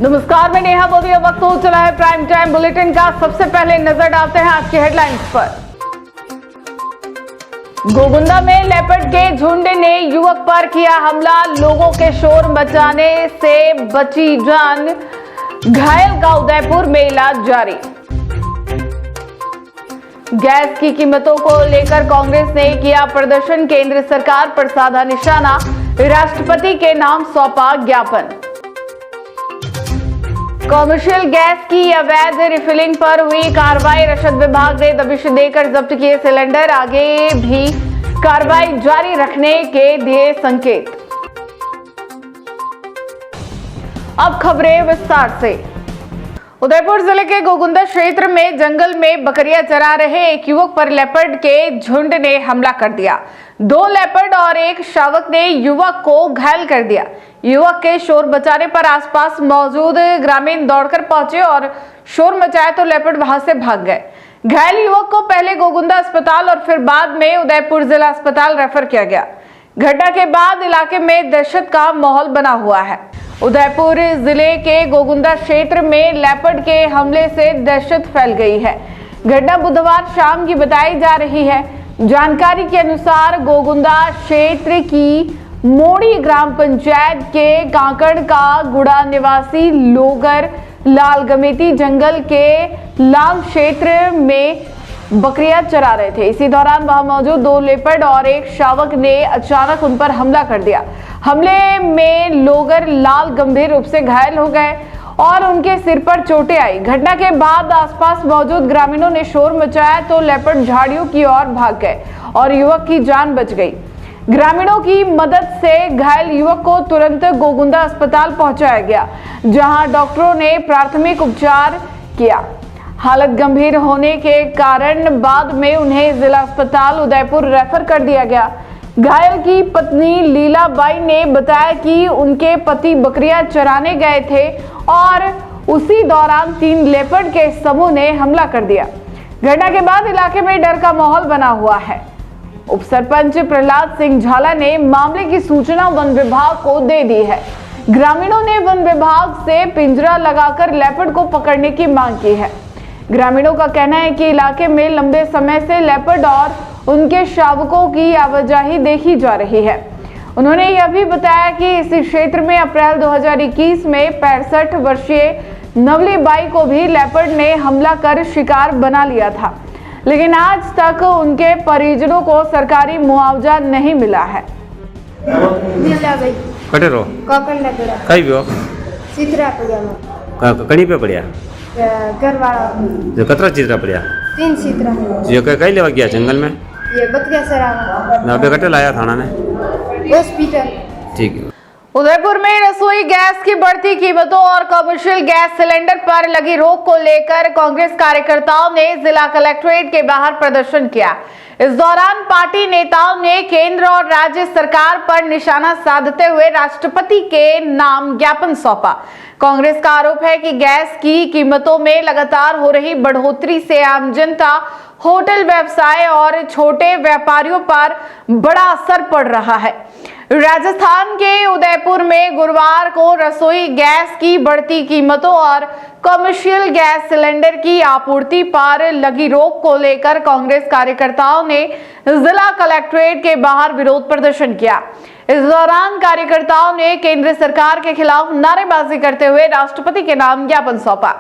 नमस्कार, मैं नेहा बोली। अब वक्त हो चला है प्राइम टाइम बुलेटिन का। सबसे पहले नजर डालते हैं आज की हेडलाइंस पर। गोगुंदा में लेपर्ड के झुंड ने युवक पर किया हमला, लोगों के शोर मचाने से बची जान, घायल का उदयपुर में इलाज जारी। गैस की कीमतों को लेकर कांग्रेस ने किया प्रदर्शन, केंद्र सरकार पर साधा निशाना, राष्ट्रपति के नाम सौंपा ज्ञापन। कॉमर्शियल गैस की अवैध रिफिलिंग पर हुई कार्रवाई, रसद विभाग ने दबिश देकर जब्त किए सिलेंडर, आगे भी कार्रवाई जारी रखने के दिए संकेत। अब खबरें विस्तार से। उदयपुर जिले के गोगुंदा क्षेत्र में जंगल में बकरियां चरा रहे एक युवक पर लेपर्ड के झुंड ने हमला कर दिया। 2 लेपर्ड और एक शावक ने युवक को घायल कर दिया। युवक के शोर बचाने पर आसपास मौजूद ग्रामीण दौड़कर पहुंचे और शोर मचाया तो लेपर्ड वहां से भाग गए। घायल युवक को पहले गोगुंदा अस्पताल और फिर बाद में उदयपुर जिला अस्पताल रेफर किया गया। घटना के बाद इलाके में दहशत का माहौल बना हुआ है। उदयपुर जिले के गोगुंदा क्षेत्र में लेपर्ड के हमले से दहशत फैल गई है। घटना बुधवार शाम की बताई जा रही है। जानकारी के अनुसार गोगुंदा क्षेत्र की मोड़ी ग्राम पंचायत के कांकड़ का गुड़ा निवासी लोगर लाल गमेती जंगल के लांग क्षेत्र में बकरियां चरा रहे थे। इसी दौरान वहां मौजूद 2 लेपर्ड और एक शावक ने अचानक उन पर हमला कर दिया। हमले में लोगर लाल गंभीर रूप से घायल हो गए और उनके सिर पर चोटें आई। घटना के बाद आसपास मौजूद ग्रामीणों ने शोर मचाया तो लेपर्ड झाड़ियों की ओर भाग गए और युवक की जान बच गई। ग्रामीणों की मदद से घायल युवक को तुरंत गोगुंदा अस्पताल पहुंचाया गया, जहां डॉक्टरों ने प्राथमिक उपचार किया। हालत गंभीर होने के कारण बाद में उन्हें जिला अस्पताल उदयपुर रेफर कर दिया गया। घायल की पत्नी लीलाबाई ने बताया कि उनके पति बकरियां चराने गए थे और उसी दौरान 3 लेपर्ड के समूह ने हमला कर दिया। घटना के बाद इलाके में डर का माहौल बना हुआ है। उप सरपंच प्रहलाद सिंह झाला ने मामले की सूचना वन विभाग को दे दी है। ग्रामीणों ने वन विभाग से पिंजरा लगाकर लेपर्ड को पकड़ने की मांग की है। ग्रामीणों का कहना है कि इलाके में लंबे समय से लेपर्ड और उनके शावकों की आवाजाही देखी जा रही है। उन्होंने यह भी बताया कि इसी क्षेत्र में अप्रैल 2021 में 65 वर्षीय नवली बाई को भी लेपर्ड ने हमला कर शिकार बना लिया था, लेकिन आज तक उनके परिजनों को सरकारी मुआवजा नहीं मिला है। कहीं पे पड़िया जो कतरा चित्रा पड़िया 3 चित्रा जो कहीं लेवा गया जंगल में ये बकरिया सरावा ना बेकटे लाया थाना ने हॉस्पिटल। ठीक है। उदयपुर में रसोई गैस की बढ़ती कीमतों और कमर्शियल गैस सिलेंडर पर लगी रोक को लेकर कांग्रेस कार्यकर्ताओं ने जिला कलेक्ट्रेट के बाहर प्रदर्शन किया। इस दौरान पार्टी नेताओं ने केंद्र और राज्य सरकार पर निशाना साधते हुए राष्ट्रपति के नाम ज्ञापन सौंपा। कांग्रेस का आरोप है कि गैस की कीमतों में लगातार हो रही बढ़ोतरी से आम जनता, होटल व्यवसाय और छोटे व्यापारियों पर बड़ा असर पड़ रहा है। राजस्थान के उदयपुर में गुरुवार को रसोई गैस की बढ़ती कीमतों और कमर्शियल गैस सिलेंडर की आपूर्ति पर लगी रोक को लेकर कांग्रेस कार्यकर्ताओं ने जिला कलेक्ट्रेट के बाहर विरोध प्रदर्शन किया। इस दौरान कार्यकर्ताओं ने केंद्र सरकार के खिलाफ नारेबाजी करते हुए राष्ट्रपति के नाम ज्ञापन सौंपा।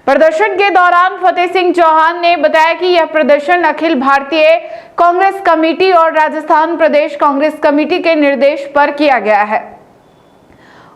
प्रदर्शन के दौरान फतेह सिंह चौहान ने बताया कि यह प्रदर्शन अखिल भारतीय कांग्रेस कमेटी और राजस्थान प्रदेश कांग्रेस कमेटी के निर्देश पर किया गया है।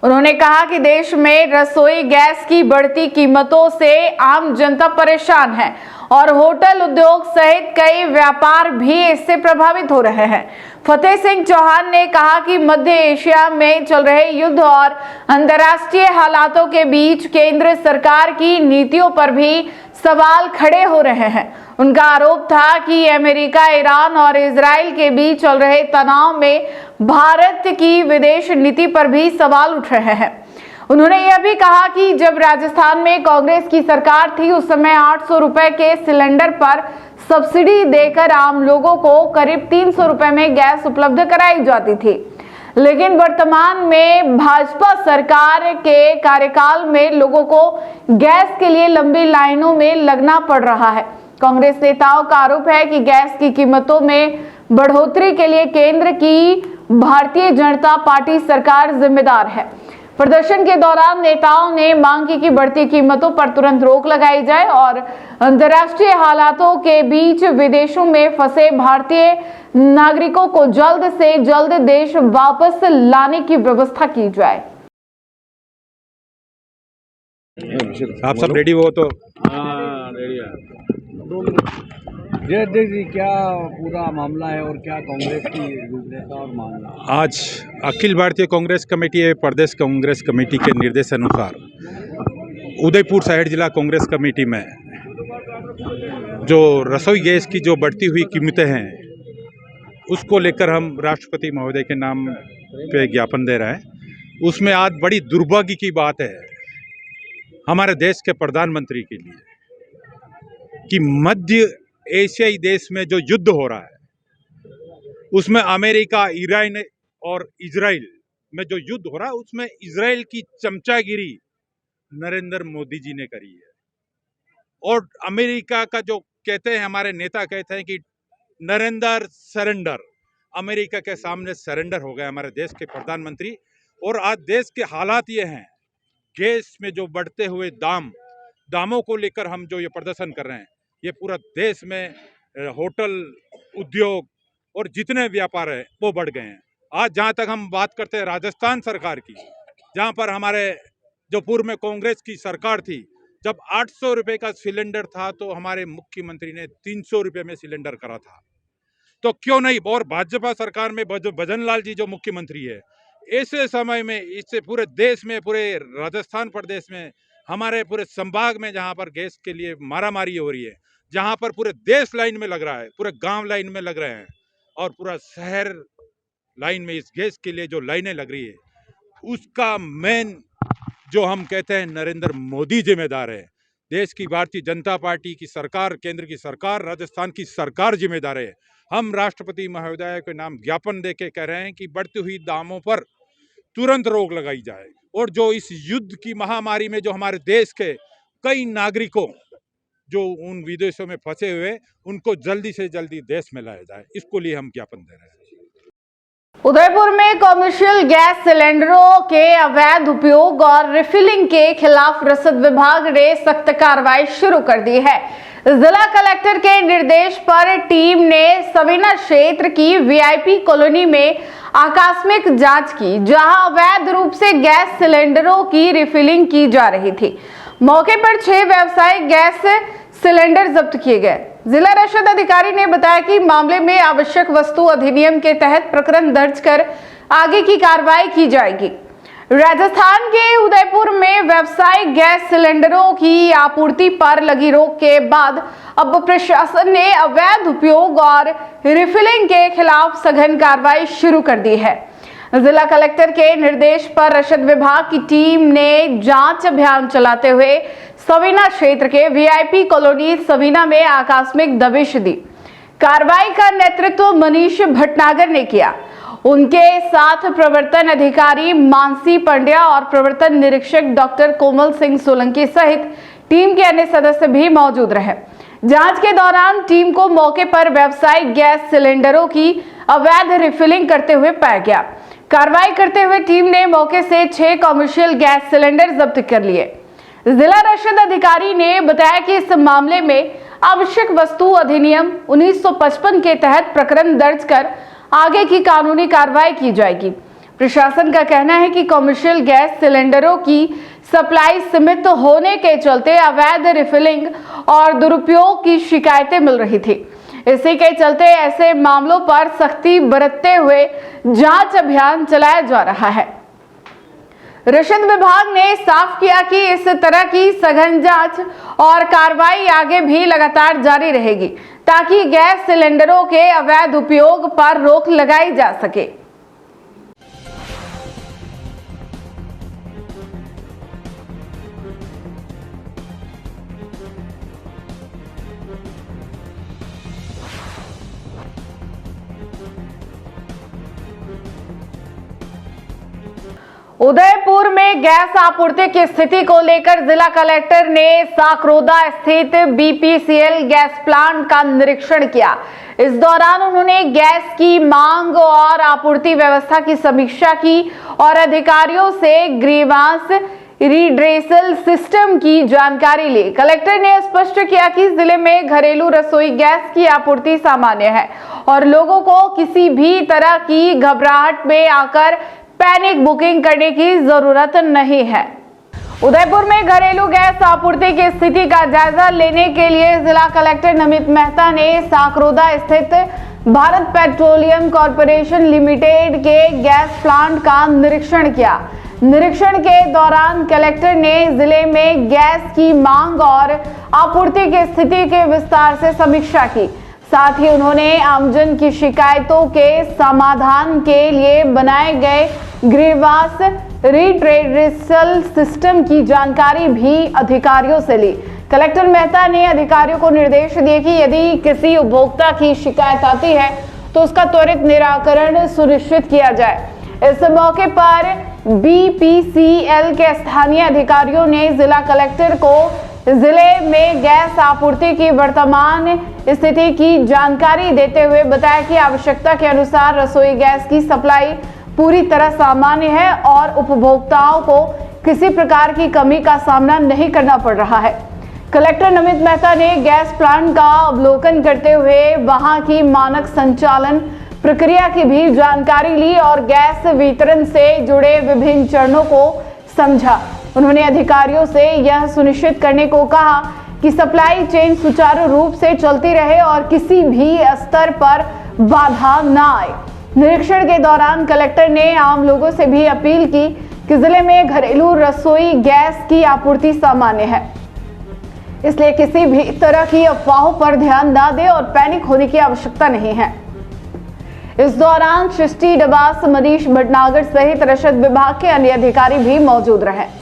उन्होंने कहा कि देश में रसोई गैस की बढ़ती कीमतों से आम जनता परेशान है और होटल उद्योग सहित कई व्यापार भी इससे प्रभावित हो रहे हैं। फतेह सिंह चौहान ने कहा कि मध्य एशिया में चल रहे युद्ध और अंतर्राष्ट्रीय हालातों के बीच केंद्र सरकार की नीतियों पर भी सवाल खड़े हो रहे हैं। उनका आरोप था कि अमेरिका, ईरान और इजराइल के बीच चल रहे तनाव में भारत की विदेश नीति पर भी सवाल उठ रहे हैं। उन्होंने यह भी कहा कि जब राजस्थान में कांग्रेस की सरकार थी उस समय 800 रुपए के सिलेंडर पर सब्सिडी देकर आम लोगों को करीब 300 रुपए में गैस उपलब्ध कराई जाती थी। लेकिन वर्तमान में भाजपा सरकार के कार्यकाल में लोगों को गैस के लिए लंबी लाइनों में लगना पड़ रहा है। कांग्रेस नेताओं का आरोप है कि गैस की कीमतों में बढ़ोतरी के लिए केंद्र की भारतीय जनता पार्टी सरकार जिम्मेदार है। प्रदर्शन के दौरान नेताओं ने मांग की कि बढ़ती कीमतों पर तुरंत रोक लगाई जाए और अंतर्राष्ट्रीय हालातों के बीच विदेशों में फंसे भारतीय नागरिकों को जल्द से जल्द देश वापस लाने की व्यवस्था की जाए। आप सब रेडी हो तो जयदेव जी, क्या पूरा मामला है और क्या कांग्रेस की रूपरेखा और मामला? आज अखिल भारतीय कांग्रेस कमेटी एवं प्रदेश कांग्रेस कमेटी के निर्देशानुसार उदयपुर शहर जिला कांग्रेस कमेटी में जो रसोई गैस की जो बढ़ती हुई कीमतें हैं उसको लेकर हम राष्ट्रपति महोदय के नाम पे ज्ञापन दे रहे हैं। उसमें आज बड़ी दुर्भाग्य की बात है हमारे देश के प्रधानमंत्री के लिए कि मध्य एशियाई देश में जो युद्ध हो रहा है उसमें अमेरिका, ईरान और इजराइल में जो युद्ध हो रहा है उसमें इजराइल की चमचागिरी नरेंद्र मोदी जी ने करी है। और अमेरिका का जो कहते हैं, हमारे नेता कहते हैं कि नरेंद्र सरेंडर, अमेरिका के सामने सरेंडर हो गए हमारे देश के प्रधानमंत्री। और आज देश के हालात ये हैं, गैस में जो बढ़ते हुए दामों को लेकर हम जो ये प्रदर्शन कर रहे हैं, ये पूरा देश में होटल उद्योग और जितने व्यापार है वो बढ़ गए हैं। आज जहाँ तक हम बात करते हैं राजस्थान सरकार की, जहाँ पर हमारे जो पूर्व में कांग्रेस की सरकार थी, जब 800 रुपये का सिलेंडर था तो हमारे मुख्यमंत्री ने 300 रुपये में सिलेंडर करा था। तो क्यों नहीं, और भाजपा सरकार में भजन लाल जी जो मुख्यमंत्री है, ऐसे समय में इससे पूरे देश में, पूरे राजस्थान प्रदेश में, हमारे पूरे संभाग में जहाँ पर गैस के लिए मारामारी हो रही है, जहाँ पर पूरे देश लाइन में लग रहा है, पूरे गांव लाइन में लग रहे हैं और पूरा शहर लाइन में इस गैस के लिए जो लाइनें लग रही है, उसका मेन जो हम कहते हैं नरेंद्र मोदी जिम्मेदार है। देश की भारतीय जनता पार्टी की सरकार, केंद्र की सरकार, राजस्थान की सरकार जिम्मेदार है। हम राष्ट्रपति महोदय के नाम ज्ञापन देके कह रहे हैं कि बढ़ती हुई दामों पर तुरंत रोक लगाई जाए और जो इस युद्ध की महामारी में जो हमारे देश के कई नागरिकों जो उन विदेशों में फंसे हुए, उनको जल्दी से जल्दी देश में लाया जाए, इसको लिए हम ज्ञापन दे रहे हैं। उदयपुर में कमर्शियल गैस सिलेंडरों के अवैध उपयोग और रिफिलिंग के खिलाफ रसद विभाग ने सख्त कार्रवाई शुरू कर दी है। जिला कलेक्टर के निर्देश पर टीम ने सवीना क्षेत्र की वीआईपी कॉलोनी में आकस्मिक जांच की, जहां अवैध रूप से गैस सिलेंडरों की रिफिलिंग की जा रही थी। मौके पर 6 व्यावसायिक गैस सिलेंडर जब्त किए गए। जिला रसद अधिकारी ने बताया कि मामले में आवश्यक वस्तु अधिनियम के तहत प्रकरण दर्ज कर आगे की कार्रवाई की जाएगी। राजस्थान के उदयपुर में व्यावसायिक गैस सिलेंडरों की आपूर्ति पर लगी रोक के बाद अब प्रशासन ने अवैध उपयोग और रिफिलिंग के खिलाफ सघन कार्रवाई शुरू कर दी है। जिला कलेक्टर के निर्देश पर रसद विभाग की टीम ने जांच अभियान चलाते हुए सवीना क्षेत्र के वीआईपी कॉलोनी सवीना में आकस्मिक दबिश दी। कार्रवाई का नेतृत्व मनीष भटनागर ने किया। उनके साथ प्रवर्तन अधिकारी मानसी पंड्या और प्रवर्तन निरीक्षक डॉक्टर कोमल सिंह सोलंकी सहित टीम के अन्य सदस्य भी मौजूद रहे। जांच के दौरान टीम को मौके पर व्यावसायिक गैस सिलेंडरों की अवैध रिफिलिंग करते हुए पाया गया। कार्रवाई करते हुए टीम ने मौके से 6 कमर्शियल गैस सिलेंडर जब्त कर लिए। जिला रसद अधिकारी ने बताया कि इस मामले में आवश्यक वस्तु अधिनियम 1955 के तहत प्रकरण दर्ज कर आगे की कानूनी कार्रवाई की जाएगी। प्रशासन का कहना है कि कमर्शियल गैस सिलेंडरों की सप्लाई सीमित होने के चलते अवैध रिफिलिंग और दुरुपयोग की शिकायतें मिल रही थी। इसी के चलते ऐसे मामलों पर सख्ती बरतते हुए जांच अभियान चलाया जा रहा है। रसद विभाग ने साफ किया कि इस तरह की सघन जांच और कार्रवाई आगे भी लगातार जारी रहेगी, ताकि गैस सिलेंडरों के अवैध उपयोग पर रोक लगाई जा सके। उदयपुर में गैस आपूर्ति की स्थिति को लेकर जिला कलेक्टर ने साकरोदा स्थित बीपीसीएल गैस प्लांट का निरीक्षण किया। इस दौरान उन्होंने गैस की मांग और आपूर्ति व्यवस्था की समीक्षा की और अधिकारियों से ग्रीवांस रिड्रेसल सिस्टम की जानकारी ली। कलेक्टर ने स्पष्ट किया कि जिले में घरेलू रसोई गैस की आपूर्ति सामान्य है और लोगों को किसी भी तरह की घबराहट में आकर पैनिक बुकिंग करने की जरूरत नहीं है। उदयपुर में घरेलू गैस आपूर्ति की स्थिति का जायजा लेने के लिए जिला कलेक्टर नमित मेहता ने साकरोदा स्थित भारत पेट्रोलियम कॉर्पोरेशन लिमिटेड के गैस प्लांट का निरीक्षण किया। निरीक्षण के दौरान कलेक्टर ने जिले में गैस की मांग और आपूर्ति की स्थिति के विस्तार से समीक्षा की। साथ ही उन्होंने आमजन की शिकायतों के समाधान के लिए बनाए गए ग्रीवांस रिड्रेसल सिस्टम की जानकारी भी अधिकारियों से ली। कलेक्टर मेहता ने अधिकारियों को निर्देश दिए कि यदि किसी उपभोक्ता की शिकायत आती है तो उसका त्वरित निराकरण सुनिश्चित किया जाए। इस मौके पर बीपीसीएल के स्थानीय अधिकारियों ने जिला कलेक्टर को जिले में गैस आपूर्ति की वर्तमान स्थिति की जानकारी देते हुए बताया कि आवश्यकता के अनुसार रसोई गैस की सप्लाई पूरी तरह सामान्य है और उपभोक्ताओं को किसी प्रकार की कमी का सामना नहीं करना पड़ रहा है। कलेक्टर नमित मेहता ने गैस प्लांट का अवलोकन करते हुए वहां की मानक संचालन प्रक्रिया की भी जानकारी ली और गैस वितरण से जुड़े विभिन्न चरणों को समझा। उन्होंने अधिकारियों से यह सुनिश्चित करने को कहा कि सप्लाई चेन सुचारू रूप से चलती रहे और किसी भी स्तर पर बाधा न आए। निरीक्षण के दौरान कलेक्टर ने आम लोगों से भी अपील की कि जिले में घरेलू रसोई गैस की आपूर्ति सामान्य है, इसलिए किसी भी तरह की अफवाहों पर ध्यान न दें और पैनिक होने की आवश्यकता नहीं है। इस दौरान सृष्टि डबास, मनीष भटनागर सहित रसद विभाग के अन्य अधिकारी भी मौजूद रहे।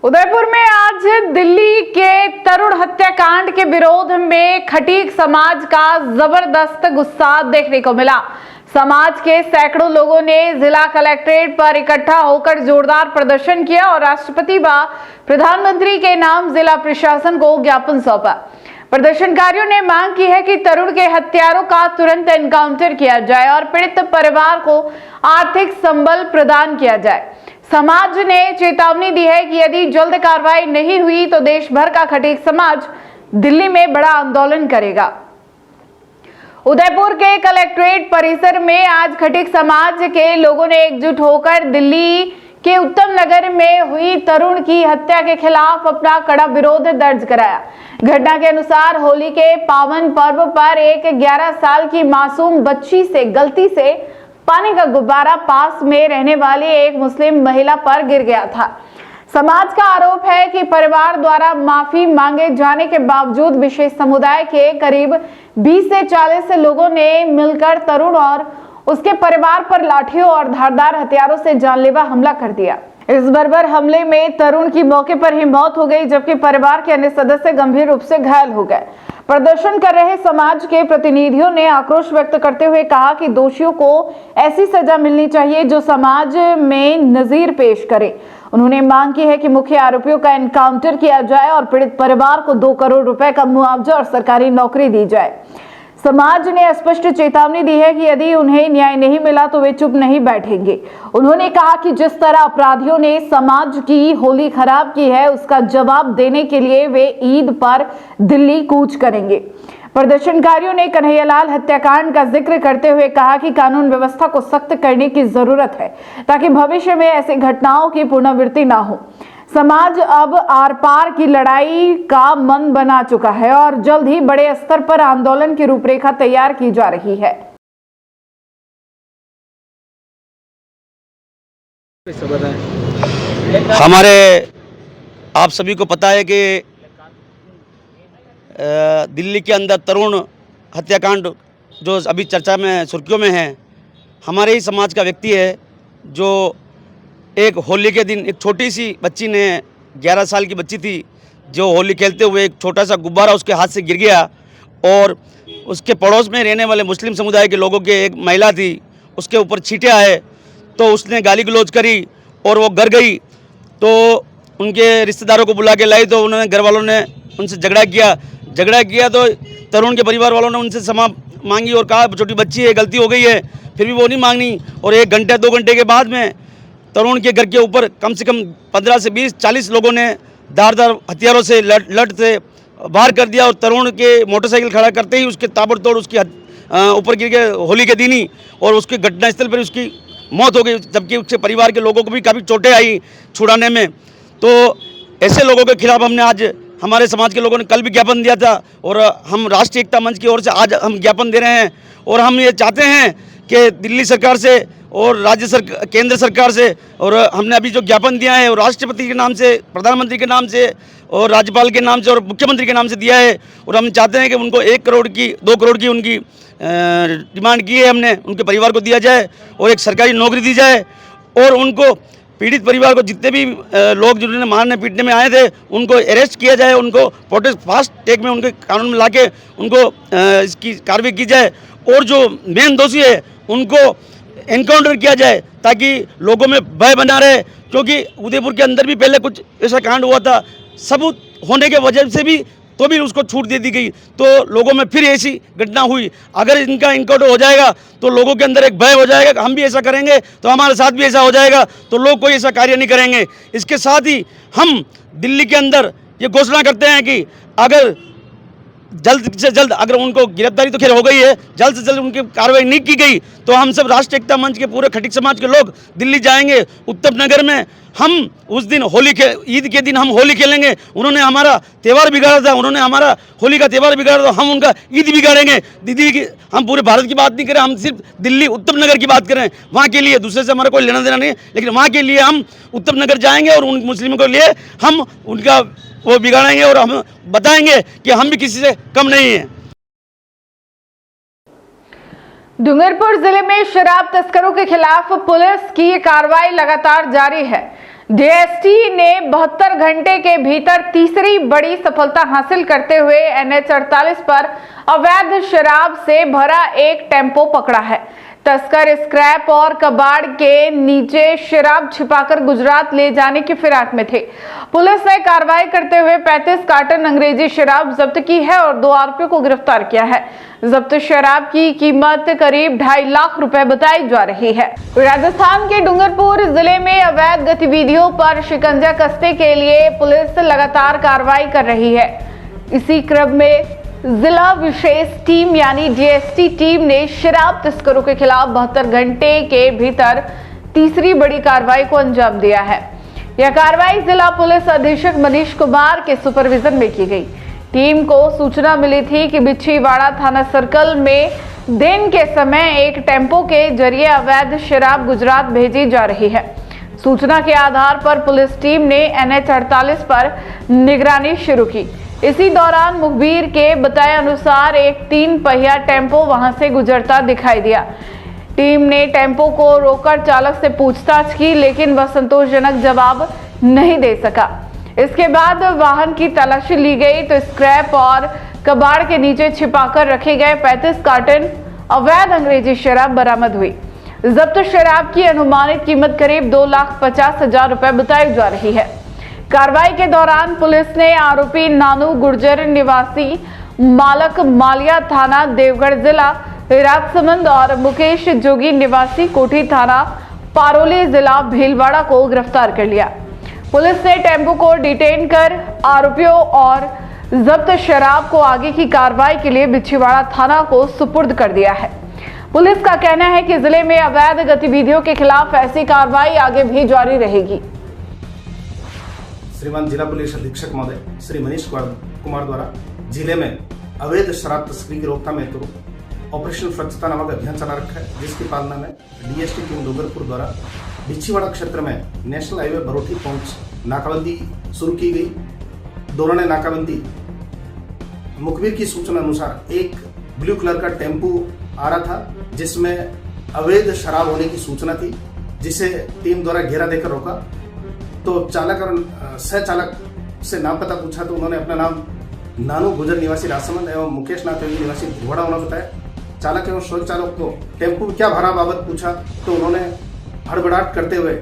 उदयपुर में आज दिल्ली के तरुण हत्याकांड के विरोध में खटीक समाज का जबरदस्त गुस्सा देखने को मिला। समाज के सैकड़ों लोगों ने जिला कलेक्ट्रेट पर इकट्ठा होकर जोरदार प्रदर्शन किया और राष्ट्रपति व प्रधानमंत्री के नाम जिला प्रशासन को ज्ञापन सौंपा। प्रदर्शनकारियों ने मांग की है कि तरुण के हत्यारों का तुरंत एनकाउंटर किया जाए और पीड़ित परिवार को आर्थिक संबल प्रदान किया जाए। समाज ने चेतावनी दी है कि यदि जल्द कार्रवाई नहीं हुई तो देश भर का खटीक समाज दिल्ली में बड़ा आंदोलन करेगा। उदयपुर के कलेक्ट्रेट परिसर में आज खटीक समाज के लोगों ने एकजुट होकर दिल्ली के उत्तम नगर में हुई तरुण की हत्या के खिलाफ अपना कड़ा विरोध दर्ज कराया। घटना के अनुसार होली के पावन पर्व पर एक 11 साल की मासूम बच्ची से गलती से पानी का गुब्बारा पास में रहने वाली एक मुस्लिम महिला पर गिर गया था। समाज का आरोप है कि परिवार द्वारा माफी मांगे जाने के बावजूद विशेष समुदाय के करीब 20 से 40 लोगों ने मिलकर तरुण और उसके परिवार पर लाठियों और धारदार हथियारों से जानलेवा हमला कर दिया। इस बर्बर हमले में तरुण की मौके पर ही मौत हो गई, जबकि परिवार के अन्य सदस्य गंभीर रूप से घायल हो गए। प्रदर्शन कर रहे समाज के प्रतिनिधियों ने आक्रोश व्यक्त करते हुए कहा कि दोषियों को ऐसी सजा मिलनी चाहिए जो समाज में नजीर पेश करे। उन्होंने मांग की है कि मुख्य आरोपियों का एनकाउंटर किया जाए और पीड़ित परिवार को 2 करोड़ रुपए का मुआवजा और सरकारी नौकरी दी जाए। समाज ने स्पष्ट चेतावनी दी है कि यदि उन्हें न्याय नहीं मिला तो वे चुप नहीं बैठेंगे। उन्होंने कहा कि जिस तरह अपराधियों ने समाज की होली खराब की है, उसका जवाब देने के लिए वे ईद पर दिल्ली कूच करेंगे। प्रदर्शनकारियों ने कन्हैयालाल हत्याकांड का जिक्र करते हुए कहा कि कानून व्यवस्था को सख्त करने की जरूरत है ताकि भविष्य में ऐसी घटनाओं की पुनरावृत्ति ना हो। समाज अब आर पार की लड़ाई का मन बना चुका है और जल्द ही बड़े स्तर पर आंदोलन की रूपरेखा तैयार की जा रही है। हमारे आप सभी को पता है कि दिल्ली के अंदर तरुण हत्याकांड जो अभी चर्चा में सुर्खियों में है, हमारे ही समाज का व्यक्ति है जो एक होली के दिन एक छोटी सी बच्ची ने 11 साल की बच्ची थी जो होली खेलते हुए एक छोटा सा गुब्बारा उसके हाथ से गिर गया और उसके पड़ोस में रहने वाले मुस्लिम समुदाय के लोगों के एक महिला थी उसके ऊपर छींटे आए तो उसने गाली गलौज करी और वो घर गई तो उनके रिश्तेदारों को बुला के लाई तो उन्होंने घर वालों ने उनसे झगड़ा किया तो तरुण के परिवार वालों ने उनसे क्षमा मांगी और कहा छोटी बच्ची है, गलती हो गई है, फिर भी वो नहीं मांगनी। और 1 घंटे 2 घंटे के बाद में तरुण के घर के ऊपर कम से कम 15 से 20-40 लोगों ने धारदार हथियारों से लट से वार कर दिया और तरुण के मोटरसाइकिल खड़ा करते ही उसके ताबड़तोड़ उसकी ऊपर गिर के होली के दिन ही और उसके घटनास्थल पर उसकी मौत हो गई, जबकि उसके परिवार के लोगों को भी काफ़ी चोटें आई छुड़ाने में। तो ऐसे लोगों के खिलाफ हमने आज हमारे समाज के लोगों ने कल भी ज्ञापन दिया था और हम राष्ट्रीय एकता मंच की ओर से आज हम ज्ञापन दे रहे हैं और हम ये चाहते हैं कि दिल्ली सरकार से और केंद्र सरकार से और हमने अभी जो ज्ञापन दिया है और राष्ट्रपति के नाम से, प्रधानमंत्री के नाम से और राज्यपाल के नाम से और मुख्यमंत्री के नाम से दिया है और हम चाहते हैं कि उनको 1 करोड़ की 2 करोड़ की उनकी डिमांड की है हमने, उनके परिवार को दिया जाए और एक सरकारी नौकरी दी जाए और उनको पीड़ित परिवार को जितने भी लोग जिन्होंने मारने पीटने में आए थे उनको अरेस्ट किया जाए, उनको प्रोटेस्ट फास्ट ट्रैक में उनके कानून में लाके उनको इसकी कार्रवाई की जाए और जो मेन दोषी है उनको एनकाउंटर किया जाए ताकि लोगों में भय बना रहे। क्योंकि उदयपुर के अंदर भी पहले कुछ ऐसा कांड हुआ था, सबूत होने के वजह से भी तो भी उसको छूट दे दी गई, तो लोगों में फिर ऐसी घटना हुई। अगर इनका एनकाउंटर हो जाएगा तो लोगों के अंदर एक भय हो जाएगा कि हम भी ऐसा करेंगे तो हमारे साथ भी ऐसा हो जाएगा, तो लोग कोई ऐसा कार्य नहीं करेंगे। इसके साथ ही हम दिल्ली के अंदर ये घोषणा करते हैं कि अगर जल्द से जल्द अगर उनको गिरफ्तारी तो खैर हो गई है, जल्द से जल्द उनकी कार्रवाई नहीं की गई तो हम सब राष्ट्रीय एकता मंच के पूरे खटिक समाज के लोग दिल्ली जाएंगे। उत्तम नगर में हम उस दिन ईद के दिन हम होली खेलेंगे। उन्होंने हमारा त्यौहार बिगाड़ा था, उन्होंने हमारा होली का त्यौहार बिगाड़ा, तो हम उनका ईद बिगाड़ेंगे। दीदी की हम पूरे भारत की बात नहीं करें, हम सिर्फ दिल्ली उत्तम नगर की बात करें। वहाँ के लिए दूसरे से हमारा कोई लेना देना नहीं है, लेकिन वहाँ के लिए हम उत्तम नगर जाएंगे और उन मुस्लिमों के लिए हम उनका वो बिगाड़ेंगे और हम बताएंगे कि हम भी किसी से कम नहीं हैं। डूंगरपुर जिले में शराब तस्करों के खिलाफ पुलिस की कार्रवाई लगातार जारी है। डीएसटी ने 72 घंटे के भीतर तीसरी बड़ी सफलता हासिल करते हुए NH 48 पर अवैध शराब से भरा एक टेम्पो पकड़ा है। तस्कर स्क्रैप और कबाड़ के नीचे शराब छिपाकर गुजरात ले जाने की फिराक में थे। पुलिस ने कार्रवाई करते हुए 35 कार्टन अंग्रेजी शराब जब्त की है और 2 आरोपियों को गिरफ्तार किया है। जब्त शराब की कीमत करीब 2.5 लाख रुपए बताई जा रही है। राजस्थान के डूंगरपुर जिले में अवैध गतिविधियों पर शिकंजा कसने के लिए पुलिस लगातार कार्रवाई कर रही है। इसी क्रम में जिला विशेष टीम यानी डीएसटी टीम ने शराब तस्करों के खिलाफ 72 घंटे के भीतर तीसरी बड़ी कार्रवाई को अंजाम दिया है। यह कार्रवाई जिला पुलिस अधीक्षक मनीष कुमार के सुपरविजन में की गई। टीम को सूचना मिली थी कि बिच्छीवाड़ा थाना सर्कल में दिन के समय एक टेम्पो के जरिए अवैध शराब गुजरात भेजी जा रही है। सूचना के आधार पर पुलिस टीम ने NH 48 पर निगरानी शुरू की। इसी दौरान मुखबिर के बताए अनुसार एक 3 पहिया टेम्पो वहां से गुजरता दिखाई दिया। टीम ने टेम्पो को रोककर चालक से पूछताछ की, लेकिन वह संतोषजनक जवाब नहीं दे सका। इसके बाद वाहन की तलाशी ली गई तो स्क्रैप और कबाड़ के नीचे छिपाकर रखे गए 35 कार्टन अवैध अंग्रेजी शराब बरामद हुई। जब्त शराब की अनुमानित कीमत करीब 2,50,000 रुपए बताई जा रही है। कार्रवाई के दौरान पुलिस ने आरोपी नानू गुर्जर निवासी मालक मालिया थाना देवगढ़ जिला राजसमंद और मुकेश जोगी निवासी कोठी थाना पारोली जिला भीलवाड़ा को गिरफ्तार कर लिया। पुलिस ने टेम्पो को डिटेन कर आरोपियों और जब्त शराब को आगे की कार्रवाई के लिए बिच्छीवाड़ा थाना को सुपुर्द कर दिया है। पुलिस का कहना है कि जिले में अवैध गतिविधियों के खिलाफ ऐसी कार्रवाई आगे भी जारी रहेगी। श्रीमान जिला पुलिस अधीक्षक महोदय श्री मनीष कुमार द्वारा जिले में अवैध शराब तस्करी की रोकथाम हेतु ऑपरेशन स्वच्छता नामक अभियान चला रखा है, जिसकी पालना में डीएसटी टीम डूंगरपुर द्वारा बिच्छीवाड़ा क्षेत्र में नेशनल हाईवे बरोठी पहुंच नाकाबंदी शुरू की गई। दोनों ने नाकाबंदी मुखबिर की सूचना अनुसार एक ब्लू कलर का टेम्पो आ रहा था, जिसमें अवैध शराब होने की सूचना थी, जिसे टीम द्वारा घेरा देकर रोका। तो चालक और सह-चालक से नाम पता पूछा तो उन्होंने अपना नाम नानू गुजर निवासी राजसमंद एवं मुकेश नाथ निवासी भीलवाड़ा होना बताया। चालक एवं शोध चालक को टेम्पो क्या भाड़ा बाबत पूछा तो उन्होंने हड़बड़ाहट करते हुए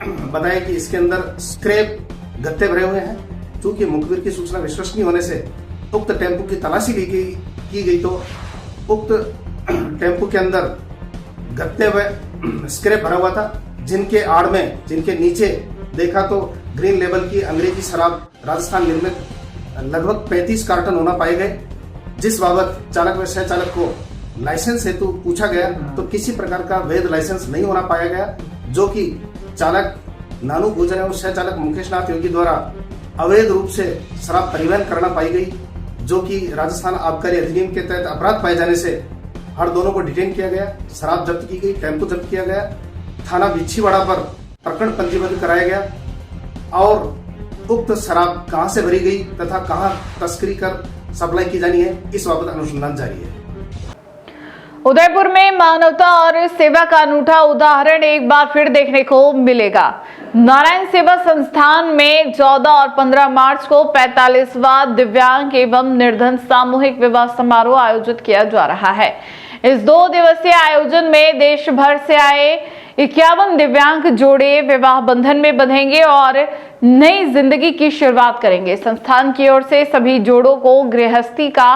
बताया कि इसके अंदर स्क्रैप गत्ते भरे हुए हैं। चूंकि मुखबिर की सूचना विश्वसनीय होने से उक्त टेम्पो की तलाशी की गई तो उक्त टेम्पो के अंदर गत्ते व स्क्रैप भरा हुआ था, जिनके आड़ में, जिनके नीचे देखा तो ग्रीन लेबल की अंग्रेजी शराब राजस्थान निर्मित लगभग 35 कार्टन होना पाए गए, जिस बाबत चालक व सह चालक को लाइसेंस हेतु पूछा गया तो किसी प्रकार का वैध लाइसेंस नहीं होना पाया गया, जो कि चालक नानू गुजर एवं सह चालक मुकेश नाथ योगी द्वारा अवैध रूप से शराब परिवहन करना पाई गई, जो कि राजस्थान आबकारी अधिनियम के तहत अपराध पाए जाने से हर दोनों को डिटेन किया गया, शराब जब्त की गई, टेम्पो जब्त किया गया, थाना बिच्छीवाड़ा पर प्रकरण पंजीबद्ध कराया गया और उक्त शराब कहां से भरी गई तथा कहां तस्करी कर सप्लाई की जानी है, इस बाबत अनुसंधान जारी है। उदयपुर में मानवता और सेवा का अनूठा उदाहरण एक बार फिर देखने को मिलेगा। नारायण सेवा संस्थान में 14 और 15 मार्च को 45वां दिव्यांग एवं निर्धन सामूहिक विवाह समारोह आयोजित किया जा रहा है। इस 2 दिवसीय आयोजन में देश भर से आए 51 दिव्यांग जोड़े विवाह बंधन में बंधेंगे और नई जिंदगी की शुरुआत करेंगे। संस्थान की ओर से सभी जोड़ों को गृहस्थी का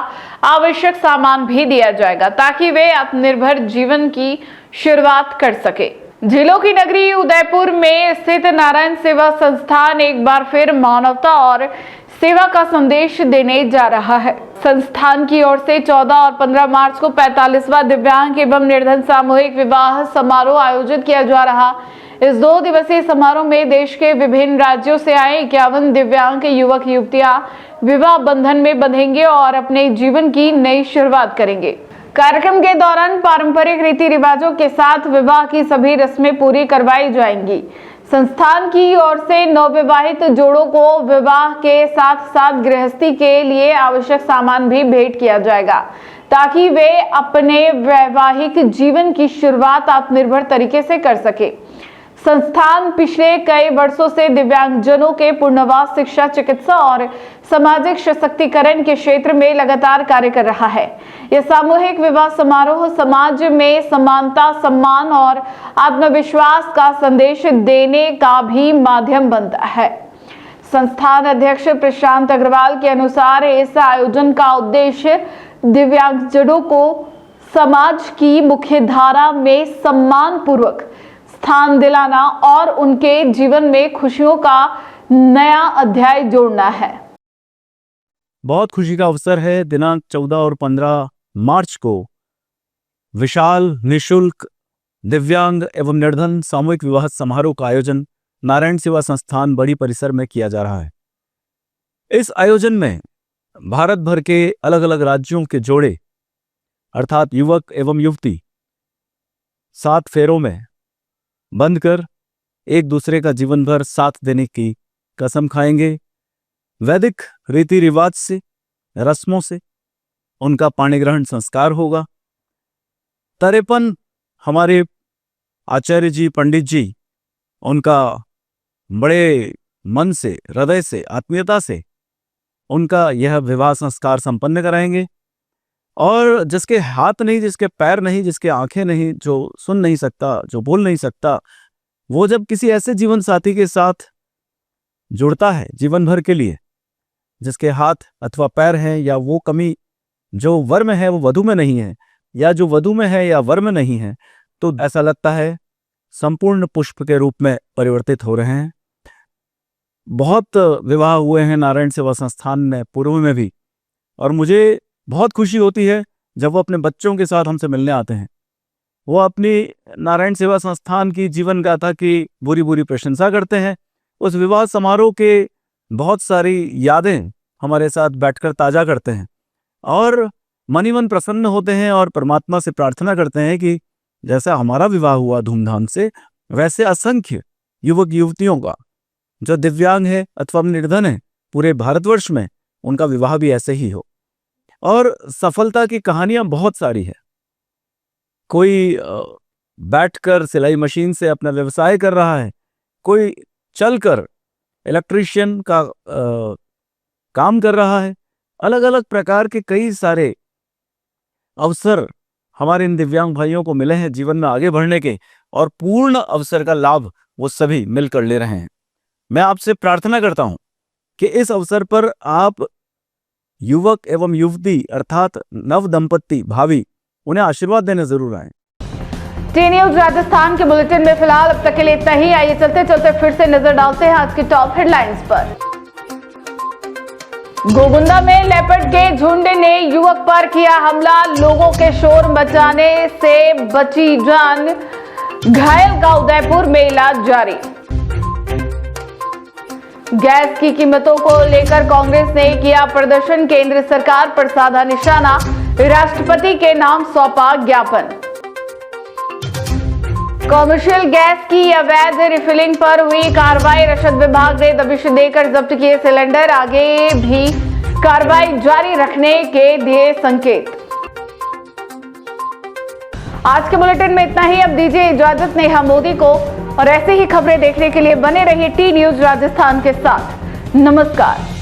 आवश्यक सामान भी दिया जाएगा ताकि वे आत्मनिर्भर जीवन की शुरुआत कर सके। झीलों की नगरी उदयपुर में स्थित नारायण सेवा संस्थान एक बार फिर मानवता और सेवा का संदेश देने जा रहा है। संस्थान की ओर से 14 और 15 मार्च को 45वां दिव्यांग एवं निर्धन सामूहिक विवाह समारोह आयोजित किया जा रहा। इस 2 दिवसीय समारोह में देश के विभिन्न राज्यों से आए 51 दिव्यांग युवक युवतियां विवाह बंधन में बंधेंगे और अपने जीवन की नई शुरुआत करेंगे। कार्यक्रम के दौरान पारंपरिक रीति रिवाजों के साथ विवाह की सभी रस्में पूरी करवाई जाएंगी। संस्थान की ओर से नवविवाहित जोड़ों को विवाह के साथ साथ गृहस्थी के लिए आवश्यक सामान भी भेंट किया जाएगा ताकि वे अपने वैवाहिक जीवन की शुरुआत आत्मनिर्भर तरीके से कर सके। संस्थान पिछले कई वर्षों से दिव्यांगजनों के पुनर्वास, शिक्षा, चिकित्सा और सामाजिक सशक्तिकरण के क्षेत्र में लगातार कार्य कर रहा है। यह सामूहिक विवाह समारोह समाज में समानता, सम्मान और आत्मविश्वास का संदेश देने का भी माध्यम बनता है। संस्थान अध्यक्ष प्रशांत अग्रवाल के अनुसार इस आयोजन का उद्देश्य दिव्यांगजनों को समाज की मुख्य धारा में सम्मान पूर्वक स्थान दिलाना और उनके जीवन में खुशियों का नया अध्याय जोड़ना है। बहुत खुशी का अवसर है। दिनांक 14 और 15 मार्च को विशाल निशुल्क दिव्यांग एवं निर्धन सामूहिक विवाह समारोह का आयोजन नारायण सेवा संस्थान बड़ी परिसर में किया जा रहा है। इस आयोजन में भारत भर के अलग अलग राज्यों के जोड़े अर्थात युवक एवं युवती 7 फेरों में बंधकर एक दूसरे का जीवन भर साथ देने की कसम खाएंगे। वैदिक रीति रिवाज से, रस्मों से उनका पाणी ग्रहण संस्कार होगा। 53 हमारे आचार्य जी, पंडित जी उनका बड़े मन से, हृदय से, आत्मीयता से उनका यह विवाह संस्कार संपन्न कराएंगे। और जिसके हाथ नहीं, जिसके पैर नहीं, जिसके आंखें नहीं, जो सुन नहीं सकता, जो बोल नहीं सकता, वो जब किसी ऐसे जीवन साथी के साथ जुड़ता है जीवन भर के लिए, जिसके हाथ अथवा पैर हैं या वो कमी जो वर में है वो वधु में नहीं है, या जो वधु में है या वर में नहीं है, तो ऐसा लगता है संपूर्ण पुष्प के रूप में परिवर्तित हो रहे हैं। बहुत विवाह हुए हैं नारायण सेवा संस्थान में पूर्व में भी, और मुझे बहुत खुशी होती है जब वो अपने बच्चों के साथ हमसे मिलने आते हैं। वो अपनी नारायण सेवा संस्थान की जीवन गाथा की बुरी बुरी प्रशंसा करते हैं। उस विवाह समारोह के बहुत सारी यादें हमारे साथ बैठकर ताज़ा करते हैं और मन ही मन प्रसन्न होते हैं और परमात्मा से प्रार्थना करते हैं कि जैसा हमारा विवाह हुआ धूमधाम से, वैसे असंख्य युवक युवतियों का जो दिव्यांग है अथवा निर्धन है पूरे भारतवर्ष में, उनका विवाह भी ऐसे ही हो। और सफलता की कहानियां बहुत सारी है। कोई बैठकर सिलाई मशीन से अपना व्यवसाय कर रहा है, कोई चलकर इलेक्ट्रीशियन का काम कर रहा है। अलग अलग प्रकार के कई सारे अवसर हमारे इन दिव्यांग भाइयों को मिले हैं जीवन में आगे बढ़ने के, और पूर्ण अवसर का लाभ वो सभी मिलकर ले रहे हैं। मैं आपसे प्रार्थना करता हूं कि इस अवसर पर आप युवक एवं युवती अर्थात नव दंपत्ति भावी उन्हें आशीर्वाद देने जरूर आए। टी न्यूज राजस्थान के बुलेटिन में फिलहाल अब तक के लिए इतना ही। आइए चलते चलते फिर से नजर डालते हैं आज की टॉप हेडलाइंस पर। गोगुंदा में लेपर्ड के झुंड ने युवक पर किया हमला, लोगों के शोर मचाने से बची जान, घायल का उदयपुर में इलाज जारी। गैस की कीमतों को लेकर कांग्रेस ने किया प्रदर्शन, केंद्र सरकार पर साधा निशाना, राष्ट्रपति के नाम सौंपा ज्ञापन। कॉमर्शियल गैस की अवैध रिफिलिंग पर हुई कार्रवाई, रसद विभाग ने दबिश देकर जब्त किए सिलेंडर, आगे भी कार्रवाई जारी रखने के दिए संकेत। आज के बुलेटिन में इतना ही। अब दीजिए इजाजत नेहा मोदी को, और ऐसे ही खबरें देखने के लिए बने रहिए टी न्यूज राजस्थान के साथ। नमस्कार।